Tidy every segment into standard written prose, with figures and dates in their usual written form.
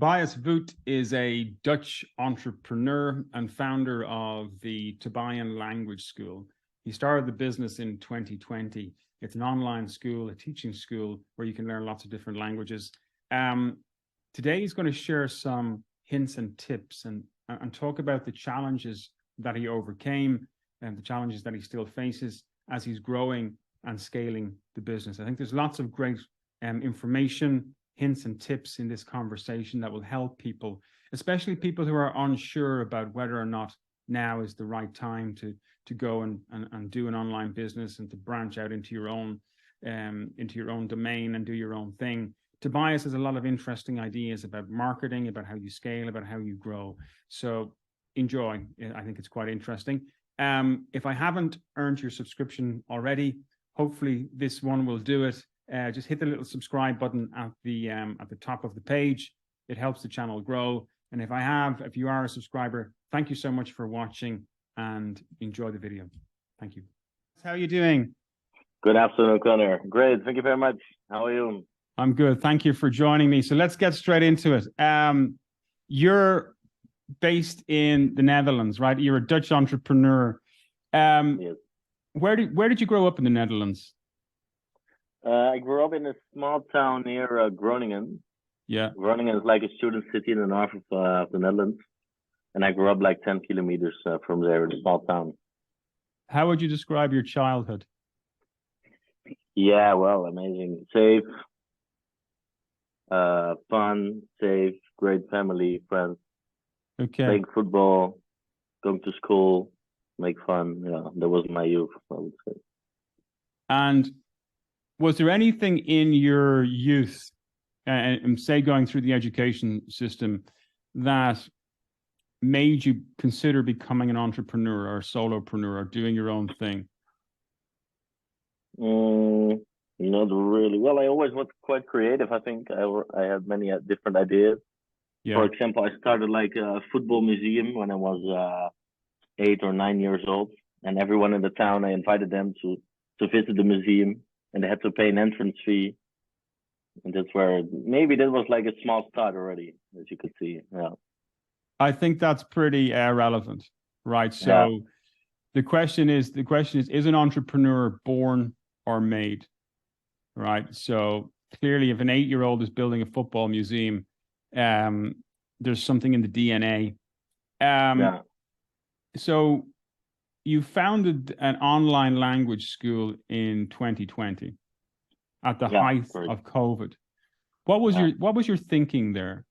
Tobias Woudt is a Dutch entrepreneur and founder of the Tobian Language School. He started the business in 2020. It's an online school, a teaching school where you can learn lots of different languages. Today, he's going to share some hints and tips and talk about the challenges that he overcame and the challenges that he still faces as he's growing and scaling the business. I think there's lots of great information, hints and tips in this conversation that will help people, especially people who are unsure about whether or not now is the right time to go and do an online business and to branch out into your own domain and do your own thing. Tobias has a lot of interesting ideas about marketing, about how you scale, about how you grow. So enjoy. I think it's quite interesting. If I haven't earned your subscription already, hopefully this one will do it. Just hit the little subscribe button at the top of the page. It helps the channel grow. And if you are a subscriber, thank you so much for watching and enjoy the video. Thank you. How are you doing? Good afternoon, Conor. Great. Thank you very much. How are you? I'm good. Thank you for joining me. So let's get straight into it. You're based in the Netherlands, right? You're a Dutch entrepreneur. Yes. Where did you grow up in the Netherlands? I grew up in a small town near Groningen. Yeah. Groningen is like a student city in the north of the Netherlands. And I grew up like 10 kilometers from there in a small town. How would you describe your childhood? Yeah, well, amazing. Safe, fun, safe, great family, friends. Okay. Playing football, going to school, make fun. Yeah, that was my youth, I would say. And was there anything in your youth, and say going through the education system, that made you consider becoming an entrepreneur or a solopreneur or doing your own thing? Not really. Well, I always was quite creative. I think I had many different ideas. Yeah. For example, I started like a football museum when I was 8 or 9 years old, and everyone in the town, I invited them to visit the museum, and they had to pay an entrance fee. And that's where maybe that was like a small start already, as you could see. Yeah. I think that's pretty relevant, right? So Yeah. the question is, an entrepreneur born or made, right? So clearly, if an 8-year-old is building a football museum, there's something in the DNA. Yeah. So you founded an online language school in 2020 at the height of COVID. What was your thinking there?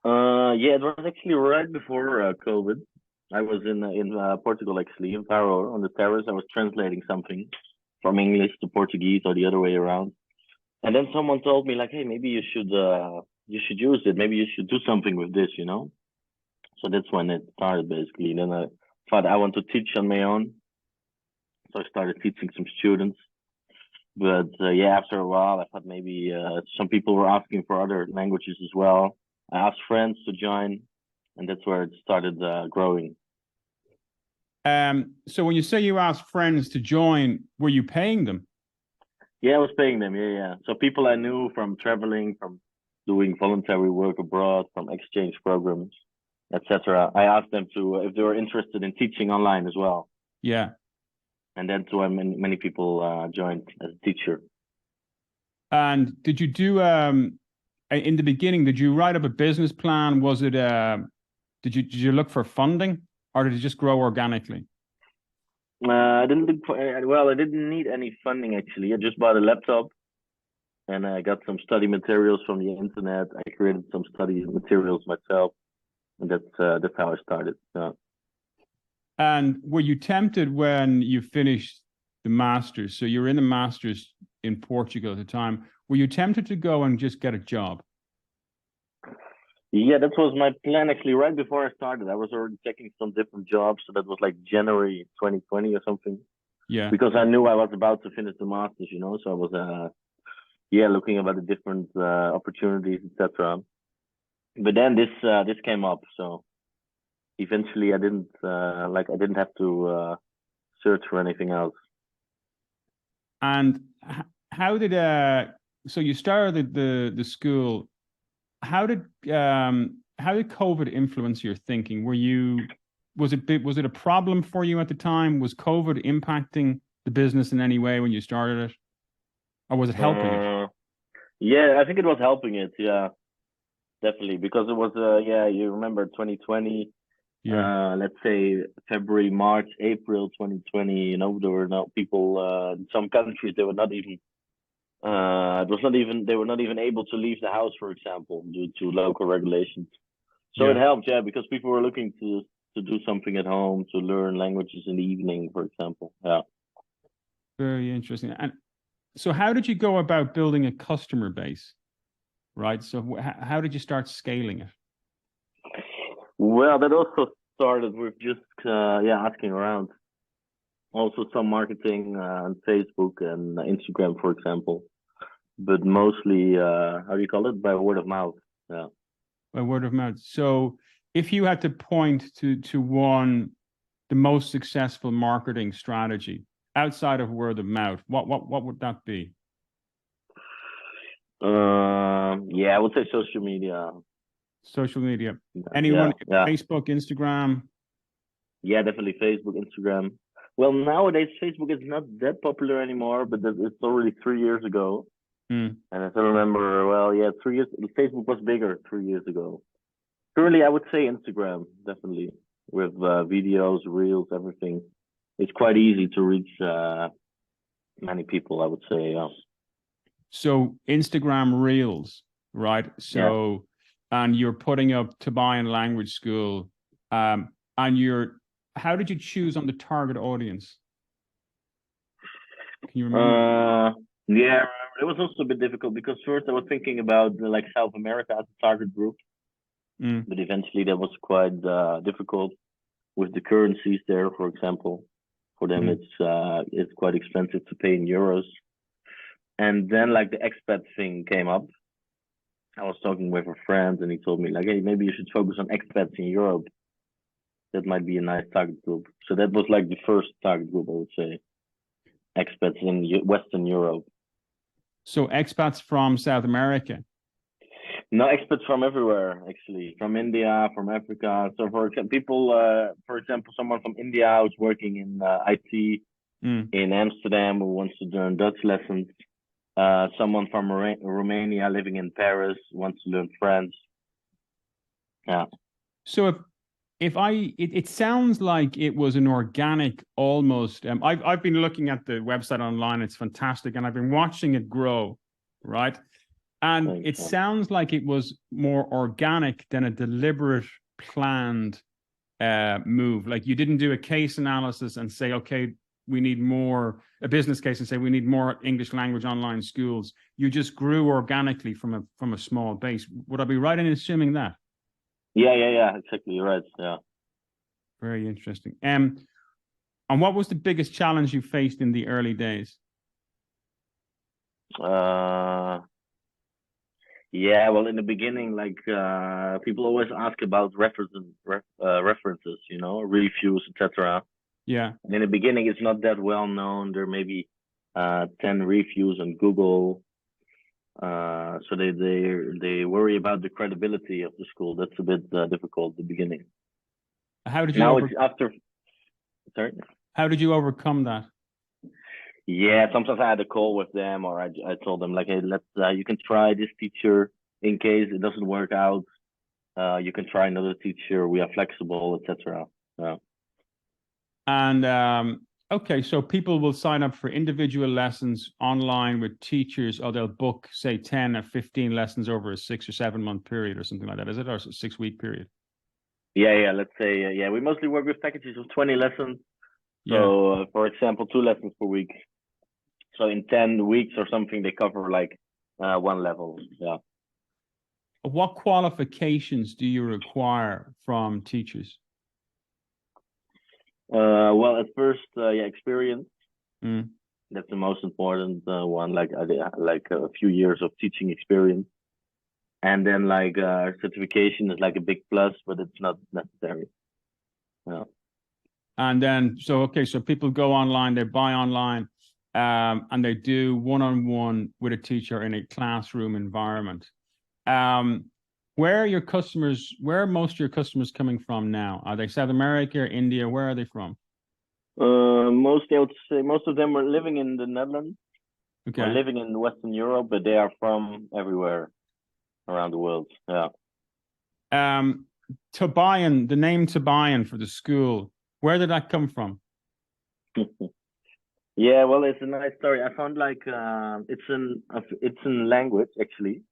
Yeah, it was actually right before COVID. I was in Portugal, actually, in Faro, on the terrace. I was translating something from English to Portuguese or the other way around. And then someone told me, like, hey, maybe you should use it. Maybe you should do something with this, you know? So that's when it started, basically. Then I thought I want to teach on my own. So I started teaching some students. But yeah, after a while, I thought maybe some people were asking for other languages as well. I asked friends to join, and that's where it started growing. So when you say you asked friends to join, were you paying them? Yeah, I was paying them. Yeah. So people I knew from traveling, from doing voluntary work abroad, from exchange programs, etc. I asked them if they were interested in teaching online as well. Yeah. And then many people joined as a teacher. And did you do in the beginning? Did you write up a business plan? Was it did you look for funding, or did it just grow organically? I didn't look for, I didn't need any funding actually. I just bought a laptop, and I got some study materials from the internet. I created some study materials myself, and that's how I started. And were you tempted when you finished the master's? So you were in the master's in Portugal at the time. Were you tempted to go and just get a job? Yeah, that was my plan actually. Right before I started, I was already checking some different jobs. So that was like January 2020 or something. Yeah. Because I knew I was about to finish the master's, you know. So I was looking about the different opportunities, etc. But then this came up, so eventually I didn't have to search for anything else. And how did so you started the school how did COVID influence your thinking? Was it a problem for you at the time? Was COVID impacting the business in any way when you started it, or was it helping it? Yeah, I think it was helping it. Yeah, definitely, because it was yeah, you remember 2020, Yeah, let's say February, March, April 2020, you know, there were no people in some countries they were not even it was not even they were not even able to leave the house, for example, due to local regulations. So it yeah, helped, yeah, because people were looking to do something at home, to learn languages in the evening, for example. Yeah. very interesting. And so, how did you go about building a customer base? Right. So, how did you start scaling it? Well, that also started with just yeah, asking around. Also some marketing on Facebook and Instagram, for example, but mostly how do you call it? By word of mouth. Yeah. By word of mouth. So, if you had to point to one, the most successful marketing strategy outside of word of mouth, what would that be? Yeah, I would say social media. Social media. Yeah, Anyone? yeah, Facebook, Instagram. yeah, definitely Facebook, Instagram. Well, nowadays Facebook is not that popular anymore, but it's already 3 years ago. Hmm. And I still remember, well, yeah, 3 years. Facebook was bigger 3 years ago. Currently, I would say Instagram, definitely, with videos, reels, everything. It's quite easy to reach many people, I would say. Yeah. So Instagram Reels, right? Yeah. So, and you're putting up Tobian Language School, and how did you choose on the target audience? Can you remember? Yeah, it was also a bit difficult because first I was thinking about like South America as a target group, Mm, but eventually that was quite difficult with the currencies there, for example. For them, mm. it's quite expensive to pay in euros. And then like the expat thing came up. I was talking with a friend and he told me like, hey, maybe you should focus on expats in Europe. That might be a nice target group. So that was like the first target group, I would say. Expats in Western Europe. So expats from South America. No, expats from everywhere, actually, from India, from Africa. So, for example, people, for example, someone from India who's working in IT Mm. in Amsterdam who wants to learn Dutch lessons. Someone from Romania living in Paris wants to learn French. Yeah. So it sounds like it was an organic almost. I've been looking at the website online. It's fantastic, and I've been watching it grow, right? And Thanks. it sounds like it was more organic than a deliberate, planned move. Like you didn't do a case analysis and say, okay, we need more, a business case and say we need more English language online schools. You just grew organically from a small base. Would I be right in assuming that? Yeah, exactly. You're right. Yeah. Very interesting. And what was the biggest challenge you faced in the early days? Uh, yeah, well, in the beginning, like people always ask about references, you know, reviews, etc. Yeah. And in the beginning, it's not that well known. There may be 10 reviews on Google. So they worry about the credibility of the school. That's a bit difficult at the beginning. How did you Now it's after, sorry. How did you overcome that? Yeah, sometimes I had a call with them, or I told them like, hey, let's you can try this teacher in case it doesn't work out. You can try another teacher. We are flexible, etc. Yeah. And okay, so people will sign up for individual lessons online with teachers, or they'll book, say, 10 or 15 lessons over a 6 or 7 month period or something like that. Is it, or a 6 week period? Yeah. Let's say yeah. We mostly work with packages of 20 lessons. Yeah. So, for example, 2 lessons per week. So in 10 weeks or something, they cover like one level. Yeah. What qualifications do you require from teachers? Well, at first, yeah, experience. Mm. That's the most important one. Like like a few years of teaching experience, and then like certification is like a big plus, but it's not necessary. Yeah. And then, so, okay, so people go online, they buy online, and they do one-on-one with a teacher in a classroom environment. Um, Where are your customers? Where are most of your customers coming from now? Are they South America, India? Where are they from? Mostly, I would say most of them are living in the Netherlands or Okay. living in Western Europe, but they are from everywhere around the world. Yeah. Um, Tobian, the name Tobian for the school, where did that come from? Yeah, well, it's a nice story. I found like it's in language actually.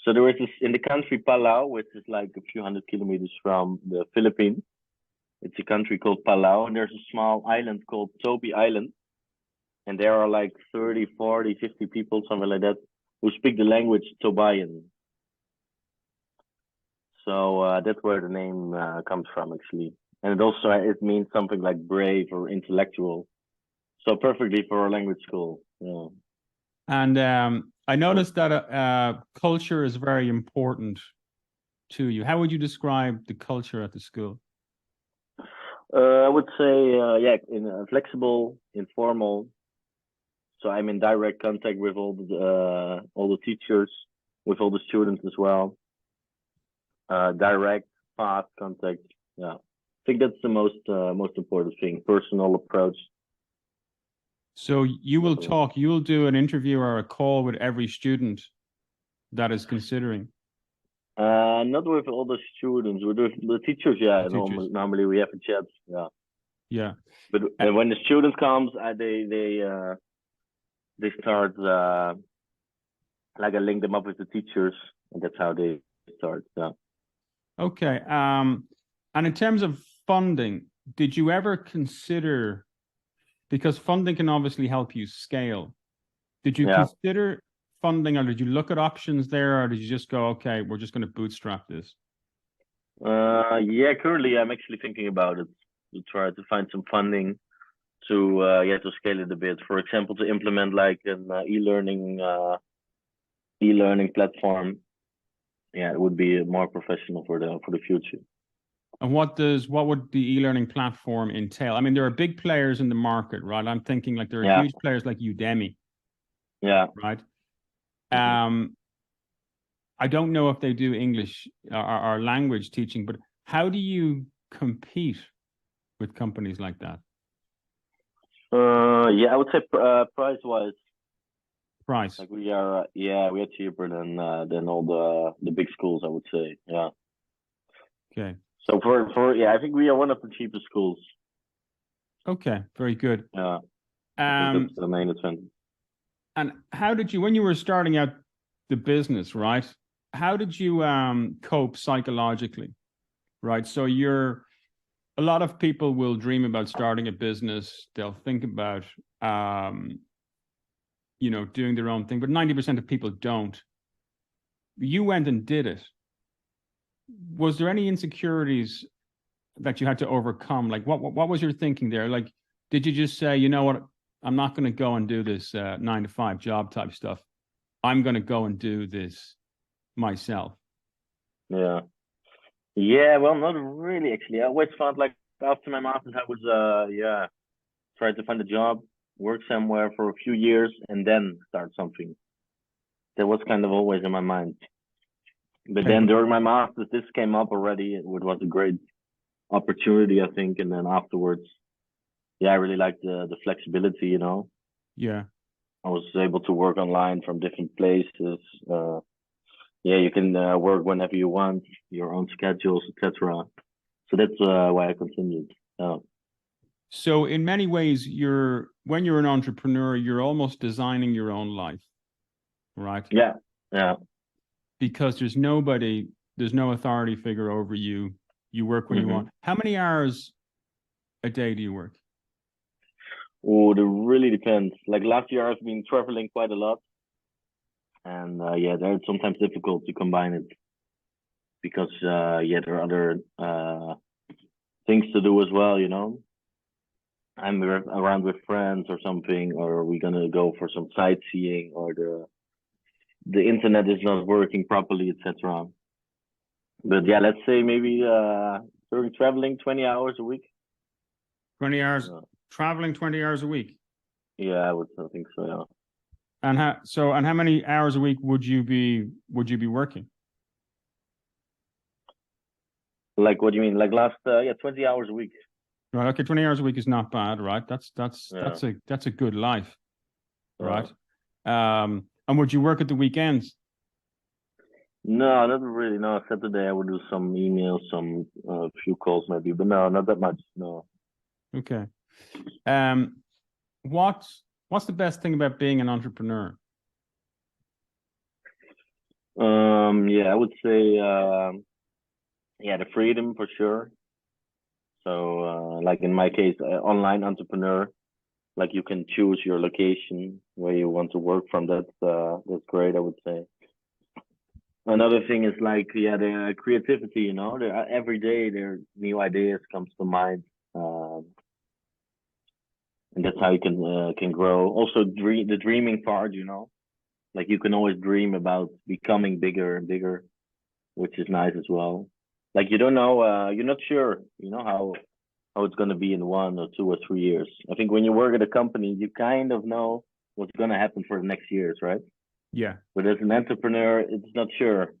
So there is this in the country Palau, which is like a few hundred kilometers from the Philippines. It's a country called Palau, and there's a small island called Toby Island, and there are like 30, 40, 50 people, something like that, who speak the language Tobian. So that's where the name comes from actually, and it also it means something like brave or intellectual. So perfectly for a language school. Yeah. And I noticed that culture is very important to you. How would you describe the culture at the school? I would say, yeah, flexible, informal. So I'm in direct contact with all the teachers, with all the students as well. Direct, fast contact. Yeah, I think that's the most important thing. Personal approach. So you will talk, you'll do an interview or a call with every student that is considering. Not with all the students, with the teachers. Yeah, The teachers. normally we have a chat. Yeah, Yeah. but when the student comes, they start like I link them up with the teachers, and that's how they start. Yeah. Okay. And in terms of funding, did you ever consider, because funding can obviously help you scale, did you Yeah. consider funding, or did you look at options there, or did you just go, okay, we're just going to bootstrap this? Yeah, currently I'm actually thinking about it to try to find some funding to to scale it a bit. For example, to implement like an e-learning platform. Yeah, it would be more professional for the future. And what would the e-learning platform entail? I mean, there are big players in the market, right? I'm thinking like there are Yeah, huge players like Udemy, yeah. right? Mhm. I don't know if they do English or language teaching, but how do you compete with companies like that? Yeah, I would say price wise, Price. like we are cheaper than all the big schools. I would say, yeah. Okay. So for yeah, I think we are one of the cheapest schools. Okay. Very good. Yeah, I think that's Um, the main advantage. and how did you, when you were starting out the business, right? How did you cope psychologically, right? So a lot of people will dream about starting a business. They'll think about, doing their own thing, but 90% of people don't. You went and did it. Was there any insecurities that you had to overcome? Like, what was your thinking there? Like, did you just say, you know what, I'm not going to go and do this 9 to 5 job type stuff. I'm going to go and do this myself. Yeah. Yeah, well, not really actually. I always felt like after my master's, I was try to find a job, work somewhere for a few years, and then start something. That was kind of always in my mind. But Okay, then but during my master's, this came up already. It was a great opportunity, I think. And then afterwards, yeah, I really liked the flexibility. You know, yeah. I was able to work online from different places. Yeah, you can work whenever you want, your own schedules, etc. So that's why I continued. So in many ways, when you're an entrepreneur, you're almost designing your own life, right? Yeah, yeah. Because there's no authority figure over you. You work when you Hmm. want. How many hours a day do you work? Oh, it really depends. Like last year, I've been traveling quite a lot, and yeah, there it's sometimes difficult to combine it because yeah, there are other things to do as well. You know, around with friends or something, or we're gonna go for some sightseeing, or the internet is not working properly, etc. But yeah, let's say maybe during traveling, 20 hours a week. 20 hours Uh, traveling, 20 hours a week. yeah, I think so. Yeah. And how many hours a week would you be working? Like, what do you mean? Like last, 20 hours a week. Right. Okay. 20 hours a week is not bad, right? Yeah. That's a good life, Yeah. right? And would you work at the weekends? No, not really. No, Saturday I would do some emails, some few calls maybe, but no, not that much. No. Okay. Um, what's the best thing about being an entrepreneur? Yeah, I would say, the freedom for sure. So, like in my case, online entrepreneur, like you can choose your location where you want to work from. That's great, I would say. Another thing is like, the creativity, there every day there are new ideas comes to mind. Um, and that's how you can grow. Also, the dreaming part, like you can always dream about becoming bigger and bigger, which is nice as well. Like you don't know, you're not sure, how it's gonna be in 1 or 2 or 3 years. I think when you work at a company, you kind of know what's gonna happen for the next years, right? Yeah. But as an entrepreneur, it's not sure.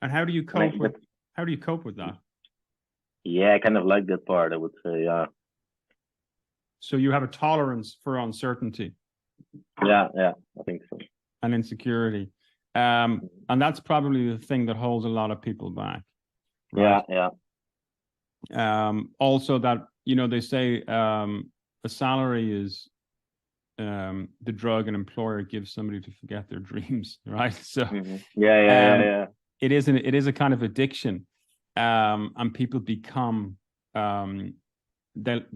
And how do you And I cope think with that's, how do you cope with that? yeah, I kind of like that part. I would say, So you have a tolerance for uncertainty yeah, I think so. and insecurity. And that's probably the thing that holds a lot of people back, right? Yeah. Also that, they say a salary is the drug an employer gives somebody to forget their dreams, right? So Yeah. it is a kind of addiction. And people become they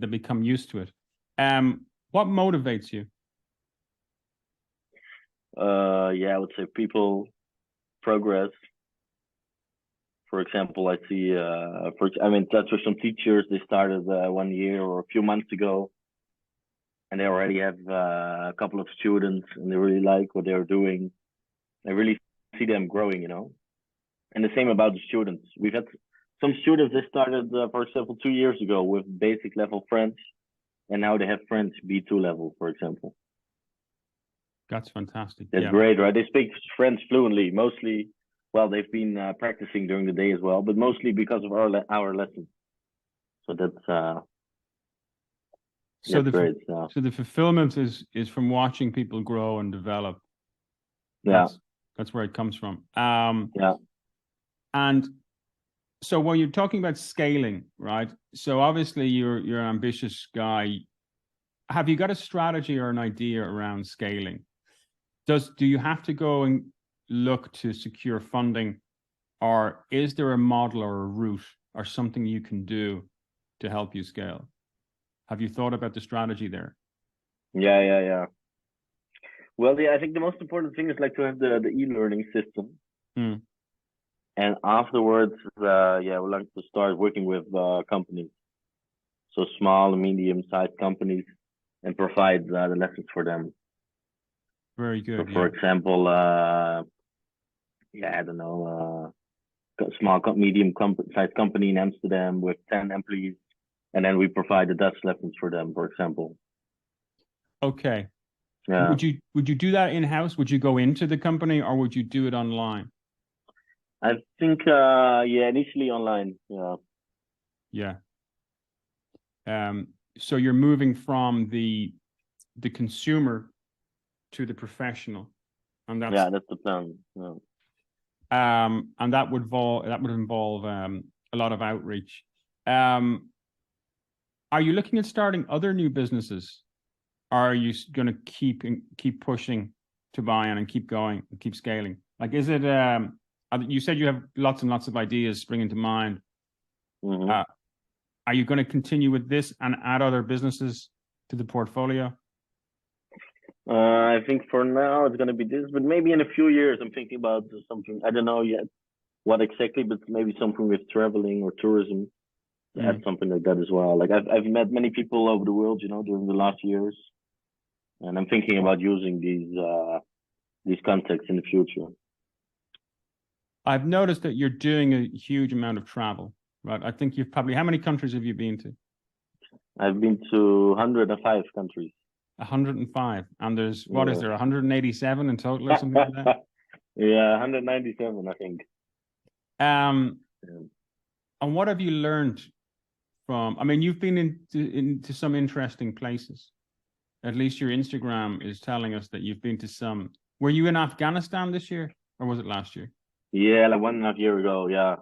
become used to it. What motivates you? I would say people progress. For example, I see, I'm in touch with some teachers. They started 1 year or a few months ago, and they already have a couple of students, and they really like what they're doing. I really see them growing, And the same about the students. We've had some students that started, for example, 2 years ago with basic level French, and now they have French B2 level, for example. That's fantastic. That's great, right? They speak French fluently, mostly. Well, they've been practicing during the day as well, but mostly because of our lessons. So that's great. So the fulfillment is from watching people grow and develop. Yeah. That's where it comes from. Yeah. And so when you're talking about scaling, right? So obviously you're an ambitious guy. Have you got a strategy or an idea around scaling? Do you have to go and look to secure funding, or is there a model or a route or something you can do to help you scale? Have you thought about the strategy there? Yeah. Well, I think the most important thing is like to have the e-learning system. And afterwards, we'd like to start working with companies. So small and medium-sized companies, and provide the lessons for them. Very good. So for example, I don't know, small, medium-sized company in Amsterdam with 10 employees, and then we provide the Dutch lessons for them, for example. Okay. Yeah. Would you do that in-house? Would you go into the company, or would you do it online? I think, initially online. Yeah. Yeah. So you're moving from the consumer to the professional, and that's the plan. Yeah. And that would involve a lot of outreach. Are you looking at starting other new businesses? Or are you going to keep pushing Tobian and keep going and keep scaling? Like, is it? You said you have lots and lots of ideas springing to mind. Are you going to continue with this and add other businesses to the portfolio? I think for now it's going to be this, but maybe in a few years I'm thinking about something. I don't know yet what exactly, but maybe something with traveling or tourism. Add something like that as well. Like I've met many people over the world, during the last years, and I'm thinking about using these contacts in the future. I've noticed that you're doing a huge amount of travel, right? I think how many countries have you been to? I've been to 105 countries. 105, and there's is there 187 in total or something like that? Yeah, 197, I think. And what have you learned from? I mean, you've been into some interesting places. At least your Instagram is telling us that you've been to some. Were you in Afghanistan this year, or was it last year? Yeah, like 1.5 years ago. Yeah,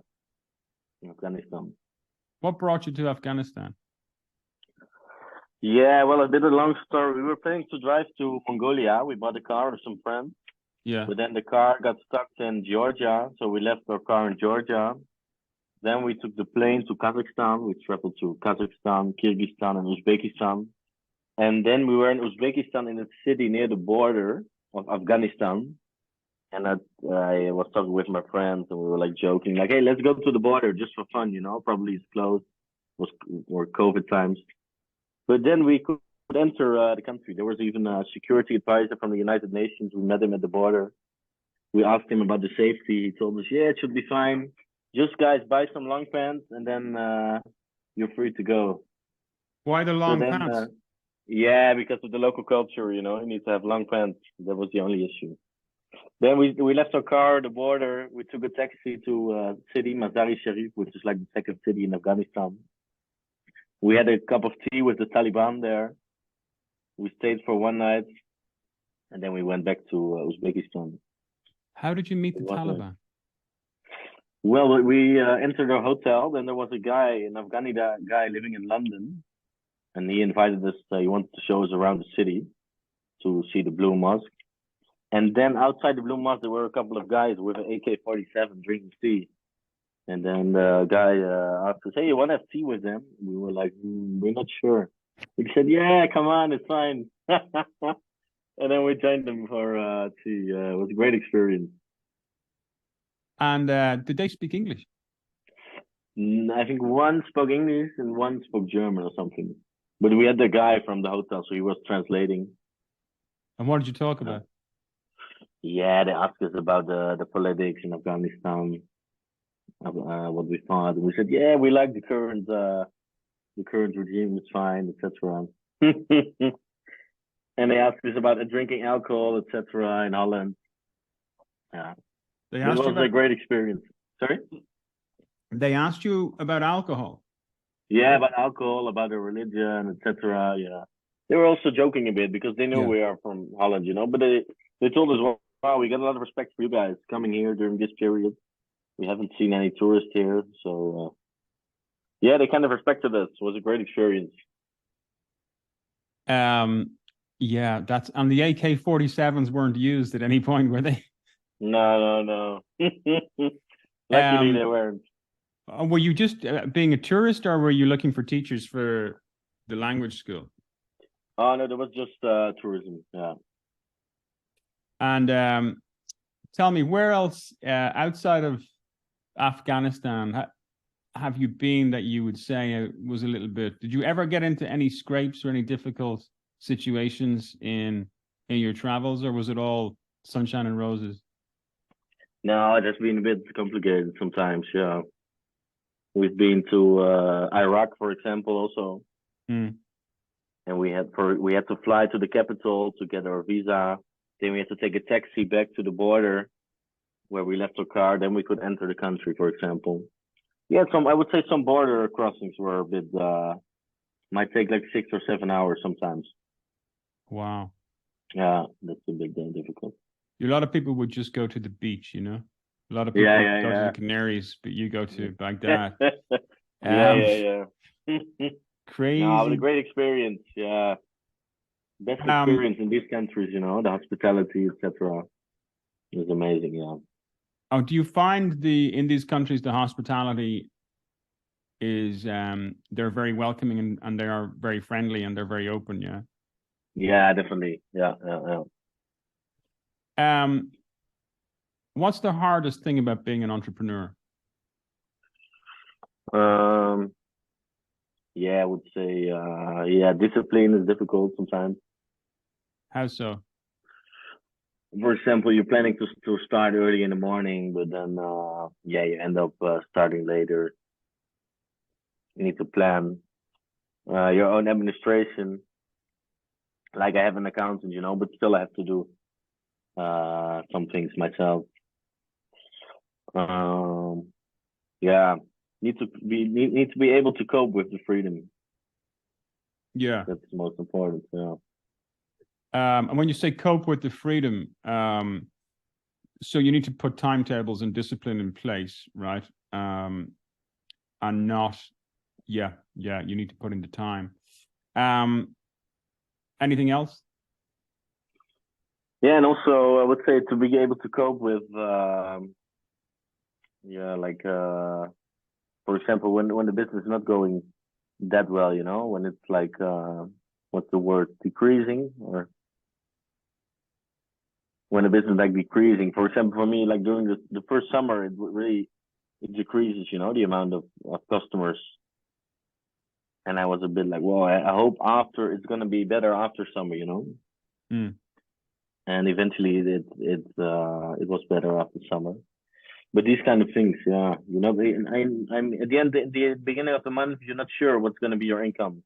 in Afghanistan. What brought you to Afghanistan? Yeah, well, a bit of a long story. We were planning to drive to Mongolia. We bought a car with some friends, Yeah. but then the car got stuck in Georgia, so we left our car in Georgia. Then we took the plane to Kazakhstan. We traveled to Kazakhstan, Kyrgyzstan, and Uzbekistan. And then we were in Uzbekistan in a city near the border of Afghanistan. And I was talking with my friends, and we were like joking, like, "Hey, let's go to the border just for fun, you know? Probably it's closed, or COVID times." But then we could enter the country. There was even a security advisor from the United Nations. We met him at the border. We asked him about the safety. He told us, "Yeah, it should be fine. Just guys, buy some long pants, and then you're free to go." Why the So long then, pants? yeah, because of the local culture, you know, you need to have long pants. That was the only issue. Then we left our car at the border. We took a taxi to city Mazar-i Sharif, which is like the second city in Afghanistan. We had a cup of tea with the Taliban there. We stayed for one night, and then we went back to Uzbekistan. How did you meet the It was Taliban? Well, we entered our hotel. Then there was a guy, an Afghani guy living in London, and he invited us. He wanted to show us around the city to see the Blue Mosque. And then outside the Blue Mosque, there were a couple of guys with an AK-47 drinking tea. And then the guy asked us, "Hey, you want to have tea with them?" We were like, "We're not sure." He said, "Yeah, come on, it's fine." And then we joined them for tea. It was a great experience. And did they speak English? I think one spoke English and one spoke German or something. But we had the guy from the hotel, so he was translating. And what did you talk about? Yeah, they asked us about the politics in Afghanistan, what we thought. And we said, "Yeah, we like the current regime. It's fine, etc." And they asked us about drinking alcohol, etc. in Holland. Yeah, They it asked you was a about, great experience. Sorry? they asked you about alcohol. Yeah, about alcohol, about the religion, etc. Yeah, they were also joking a bit because they know Yeah. we are from Holland, you know. But they told us, "Well, wow, we got a lot of respect for you guys coming here during this period. We haven't seen any tourists here, so yeah, they kind of respected us. It was a great experience." Yeah, that's, and the AK-47s weren't used at any point, were they? No. Luckily, they Um, weren't. were you just being a tourist, or were you looking for teachers for the language school? Oh no, there was just tourism. Yeah. And tell me, where else outside of Afghanistan have you been that you would say was a little bit? Did you ever get into any scrapes or any difficult situations in your travels, or was it all sunshine and roses? No, it has been a bit complicated sometimes. Yeah, we've been to Iraq, for example, also, Mm. and we had to fly to the capital to get our visa. Then we had to take a taxi back to the border where we left our car. Then we could enter the country, for example. Yeah, I would say some border crossings were a bit might take like 6 or 7 hours sometimes. Wow. Yeah, that's a bit difficult. A lot of people would just go to the beach, you know. A lot of people go to the Canaries, but you go to Baghdad. Yeah. Crazy. No, but a great experience. Yeah, best experience in these countries. You know, the hospitality, etc. is amazing. Yeah. Oh, do you find in these countries the hospitality is they're very welcoming and they are very friendly and they're very open? Yeah. Yeah, definitely. Yeah. What's the hardest thing about being an entrepreneur? Yeah, I would say, discipline is difficult sometimes. How so? For example, you're planning to start early in the morning, but then, you end up starting later. You need to plan your own administration. Like I have an accountant, you know, but still I have to do some things myself. Yeah, need to be able to cope with the freedom. Yeah. That's the most important. Yeah. And when you say cope with the freedom, so you need to put timetables and discipline in place, right? And not, you need to put in the time. Anything else? Yeah, and also I would say to be able to cope with, for example, when the business is not going that well, when it's like, what's the word, decreasing, or when the business like decreasing. For example, for me, like during the first summer, it decreases, the amount of customers. And I was a bit like, well, I hope after it's gonna be better after summer, Mm. And eventually it was better after summer. But these kind of things, yeah, I'm at the beginning of the month, you're not sure what's gonna be your income.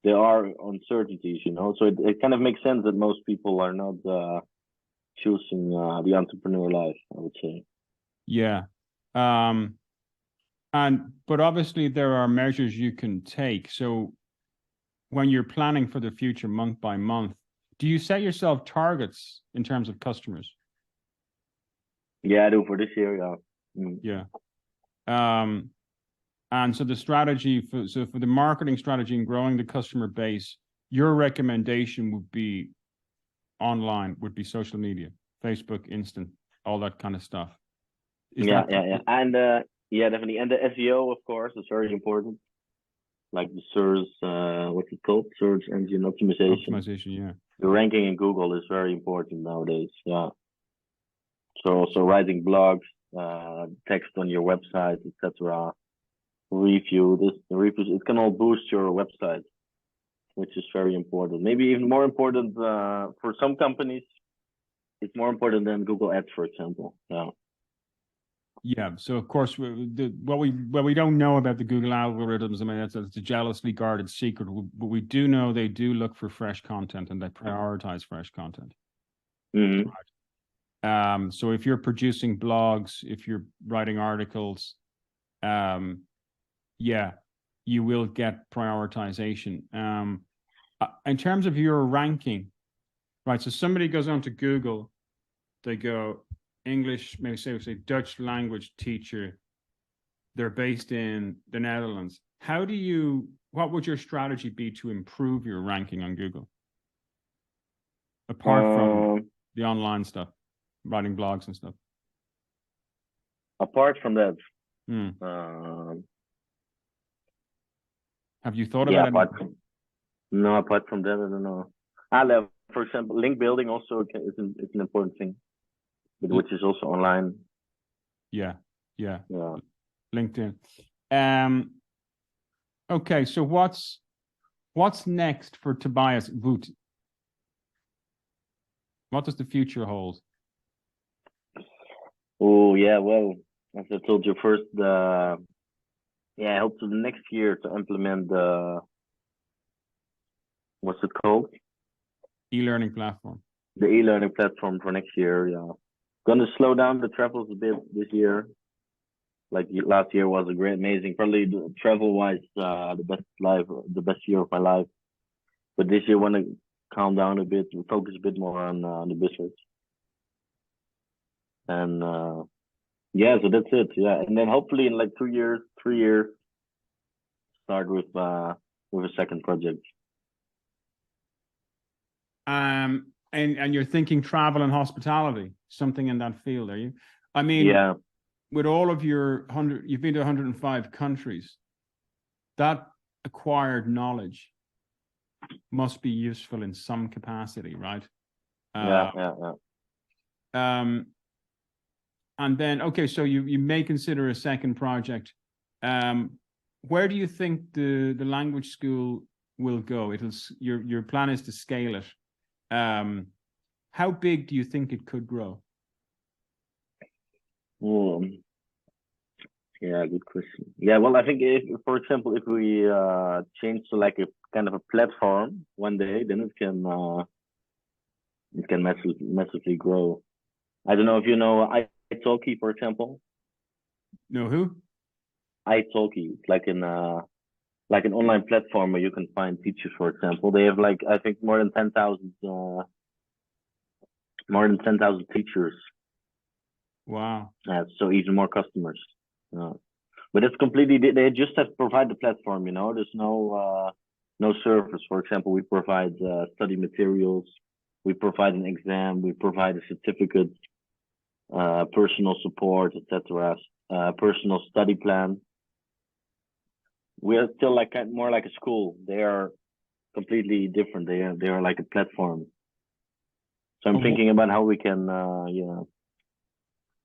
There are uncertainties, so it kind of makes sense that most people are not choosing the entrepreneur life, I would say. Yeah. But obviously there are measures you can take. So when you're planning for the future month by month, do you set yourself targets in terms of customers? Yeah, I do for this year, yeah. Mm. Yeah. And so the strategy for the marketing strategy and growing the customer base, your recommendation would be online, would be social media, Facebook, Instant, all that kind of stuff. Yeah. And yeah, definitely. And the SEO, of course, is very important. Like the search, what's it called? Search engine optimization. Optimization, yeah. The ranking in Google is very important nowadays. Yeah. So also writing blogs, text on your website, etc. The reviews, it can all boost your website, which is very important. Maybe even more important for some companies. It's more important than Google Ads, for example. Yeah. Yeah. So of course, what we don't know about the Google algorithms, I mean, that's a jealously guarded secret. But we do know they do look for fresh content and they prioritize fresh content. Mm-hmm. Right. So if you're producing blogs, if you're writing articles, you will get prioritization. In terms of your ranking, right? So somebody goes onto Google, they go English, maybe say Dutch language teacher. They're based in the Netherlands. What would your strategy be to improve your ranking on Google? Apart from the online stuff, writing blogs and stuff. Apart from that, have you thought about it? Apart from that, I don't know. For example, link building also is an important thing, but which is also online. Yeah. LinkedIn. Okay, so what's next for Tobias Woudt? What does the future hold? Oh yeah, well, as I told you first, I hope to the next year to implement what's it called? E-learning platform. The e-learning platform for next year. Yeah, gonna slow down the travels a bit this year. Like last year was amazing, probably travel-wise the best year of my life. But this year, want to calm down a bit, focus a bit more on the business. And so that's it. Yeah, and then hopefully in like 3 years, start with a second project. And you're thinking travel and hospitality, something in that field, are you? I mean, yeah. With all of your you've been to 105 countries, that acquired knowledge must be useful in some capacity, right? Yeah. And then, okay, so you may consider a second project. Where do you think the language school will go? Your plan is to scale it. How big do you think it could grow? Yeah, good question. Yeah, well, I think for example, if we change to like a kind of a platform one day, then it can massively grow. I don't know if you know italki, for example. No, who? italki. It's like an online platform where you can find teachers, for example. They have like I think more than 10,000 teachers. Wow. So even more customers. Uh, but it's completely they just have to provide the platform. There's no service. For example, we provide study materials, we provide an exam, we provide a certificate, personal support, etc. Personal study plan. We are still like more like a school. They are completely different. They are like a platform. So I'm thinking about how we can,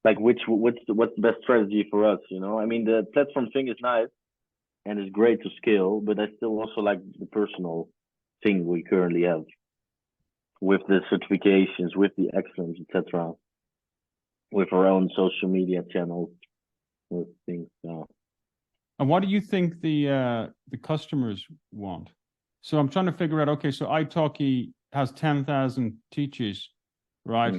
like what's the best strategy for us. I mean, the platform thing is nice and it's great to scale, but I still also like the personal thing we currently have with the certifications, with the excellence, etc. With our own social media channels, with things. And what do you think the customers want? So I'm trying to figure out, okay, so italki has 10,000 teachers, right?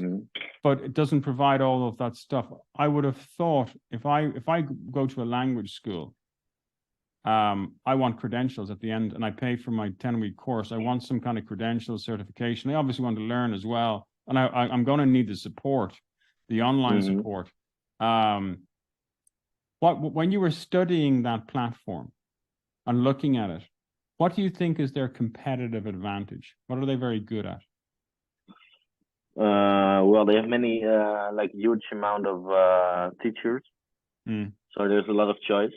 But it doesn't provide all of that stuff. I would have thought if I go to a language school, I want credentials at the end, and I pay for my 10-week course. I want some kind of credential certification. I obviously want to learn as well, and I'm going to need the support, the online support. When you were studying that platform and looking at it, what do you think is their competitive advantage? What are they very good at? Well, they have many, like huge amount of teachers. So there's a lot of choice.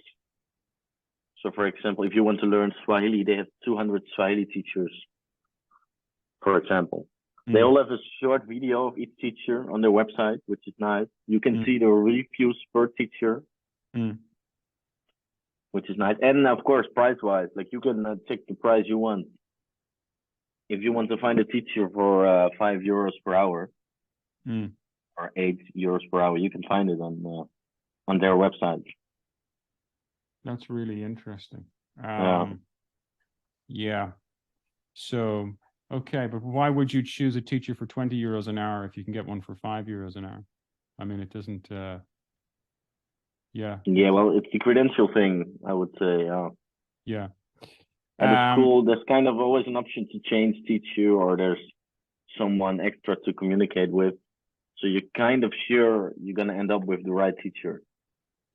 So for example, if you want to learn Swahili, they have 200 Swahili teachers, for example. They all have a short video of each teacher on their website, which is nice. You can see the reviews per teacher, which is nice. And of course, price-wise, like you can check the price you want. If you want to find a teacher for €5 per hour or €8 per hour, you can find it on their website. That's really interesting. Yeah. So, okay, but why would you choose a teacher for €20 an hour if you can get one for €5 an hour? I mean, it doesn't. Yeah. Yeah, well, it's the credential thing, I would say. Yeah. At a school, there's kind of always an option to change teacher, or there's someone extra to communicate with. So you're kind of sure you're gonna end up with the right teacher.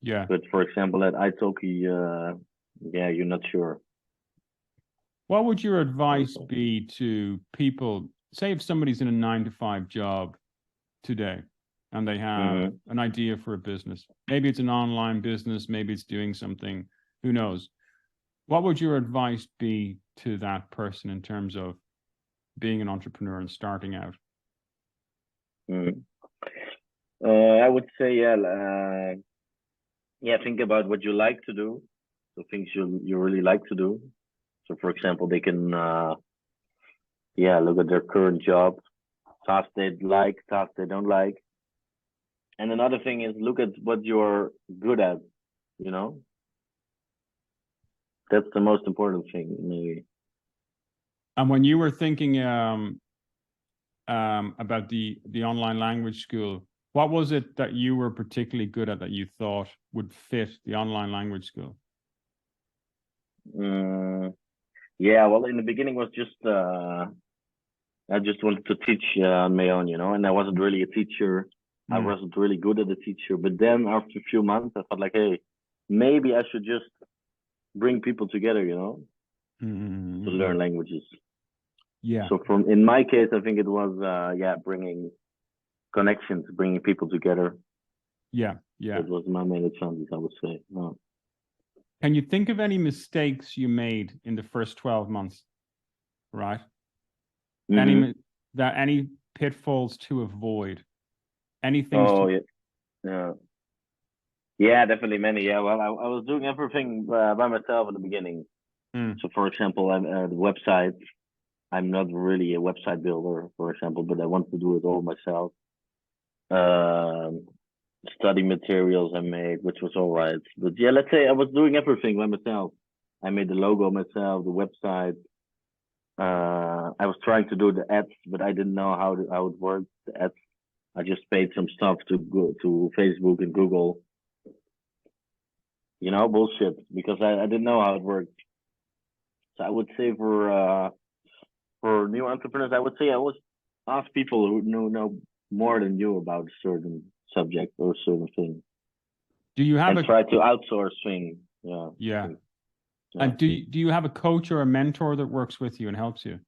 Yeah. But for example, at italki, you're not sure. What would your advice be to people? Say if somebody's in a 9-to-5 job today and they have an idea for a business. Maybe it's an online business, maybe it's doing something, who knows? What would your advice be to that person in terms of being an entrepreneur and starting out? I would say, think about what you like to do. So things you really like to do. So for example, they can, look at their current job, tasks they like, tasks they don't like. And another thing is look at what you're good at, That's the most important thing, maybe. And when you were thinking about the online language school, what was it that you were particularly good at that you thought would fit the online language school? Well, in the beginning was just I just wanted to teach on my own, and I wasn't really a teacher. I wasn't really good at a teacher. But then after a few months, I thought like, hey, maybe I should just bring people together, to learn languages. Yeah. So in my case, I think it was bringing connections, bringing people together. Yeah. That was my main advantage, I would say. Can you think of any mistakes you made in the first 12 months? Right. Any pitfalls to avoid? Anything? Yeah, definitely many. Yeah, well, I was doing everything by myself in the beginning. So, for example, the website. I'm not really a website builder, for example, but I want to do it all myself. Study materials I made, which was all right. But yeah, let's say I was doing everything by myself. I made the logo myself, the website. I was trying to do the ads, but I didn't know how it worked. The ads. I just paid some stuff to go to Facebook and Google. bullshit, because I didn't know how it worked. So I would say for new entrepreneurs, I would say I always ask people who know more than you about a certain subject or a certain thing, Do you have and try to outsource things. Yeah. yeah. Yeah. And do you have a coach or a mentor that works with you and helps you?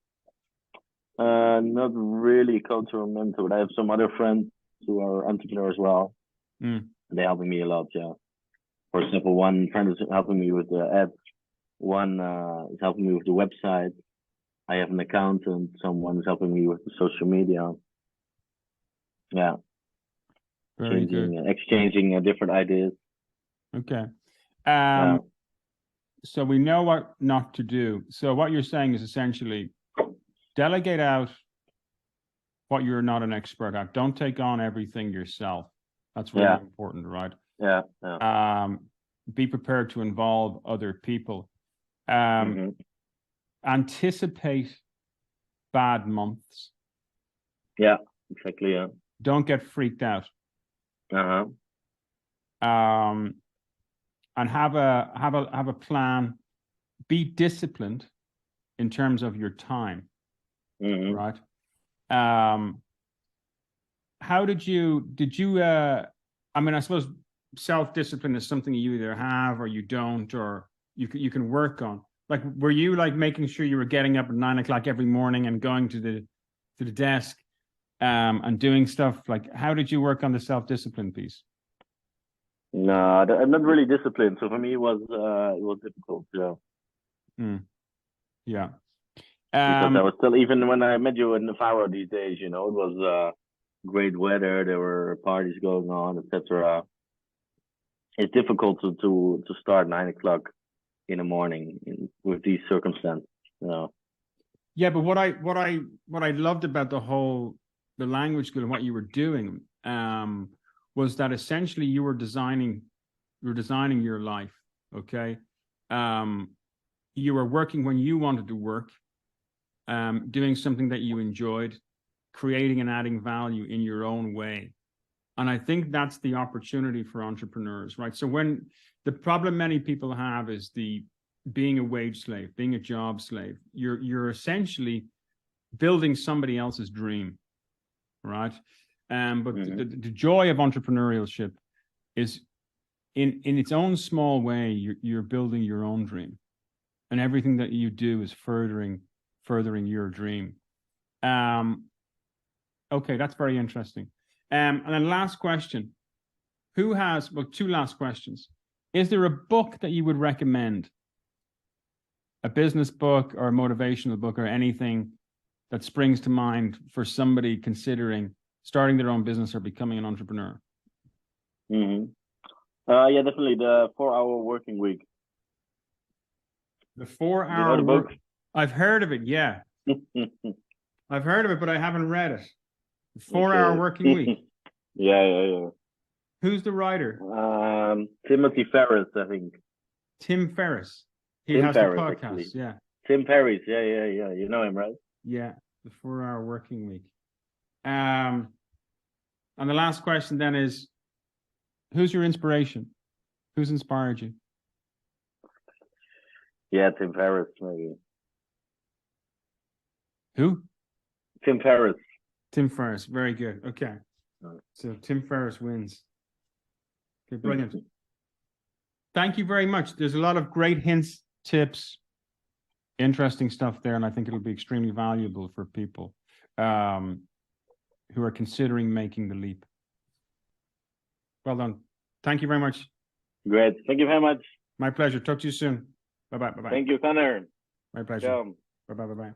Not really coach or mentor, but I have some other friends who are entrepreneurs as well. Mm. They're helping me a lot. Yeah. For example, one friend is helping me with the app. One is helping me with the website. I have an accountant. Someone is helping me with the social media. Yeah. Very good. Exchanging different ideas. Okay. Yeah. So we know what not to do. So what you're saying is essentially delegate out what you're not an expert at. Don't take on everything yourself. That's really important, right? Yeah. Yeah. Be prepared to involve other people. Mm-hmm. Anticipate bad months. Yeah, exactly. Yeah. Don't get freaked out. Uh-huh. And have a plan. Be disciplined in terms of your time. Mm-hmm. Right. How did you I mean, I suppose self-discipline is something you either have or you don't, or you can work on. Like, were you like making sure you were getting up at 9 o'clock every morning and going to the desk and doing stuff? Like, how did you work on the self-discipline piece? No, I'm not really disciplined. So for me, it was difficult. Yeah. Yeah. Because I was still, even when I met you in the Faro these days, it was great weather. There were parties going on, etc. It's difficult to start 9 o'clock in the morning with these circumstances. Yeah, but what I loved about the language school and what you were doing was that essentially you were designing your life. Okay. You were working when you wanted to work, doing something that you enjoyed, creating and adding value in your own way. And I think that's the opportunity for entrepreneurs, right? So when the problem many people have is being a wage slave, being a job slave, you're essentially building somebody else's dream, right? But the joy of entrepreneurship is in its own small way, you're building your own dream, and everything that you do is furthering your dream. Okay, that's very interesting. And then last question, two last questions. Is there a book that you would recommend? A business book or a motivational book or anything that springs to mind for somebody considering starting their own business or becoming an entrepreneur? Mm-hmm. Yeah, definitely the 4-hour working week. The 4-hour book? I've heard of it, yeah. I've heard of it, but I haven't read it. The 4-hour working week. Yeah. Who's the writer? Timothy Ferriss, I think. Tim Ferriss. He Tim has Ferriss, the podcast, actually. yeah. Tim Ferriss, yeah. You know him, right? Yeah, the 4-hour working week. And the last question then is, who's your inspiration? Who's inspired you? Yeah, Tim Ferriss, maybe. Who? Tim Ferriss. Tim Ferriss, very good. Okay. So Tim Ferriss wins. Okay, brilliant. Thank you very much. There's a lot of great hints, tips, interesting stuff there, and I think it'll be extremely valuable for people who are considering making the leap. Well done. Thank you very much. Great. Thank you very much. My pleasure. Talk to you soon. Bye-bye. Thank you, Conor. My pleasure. Ciao. Bye-bye.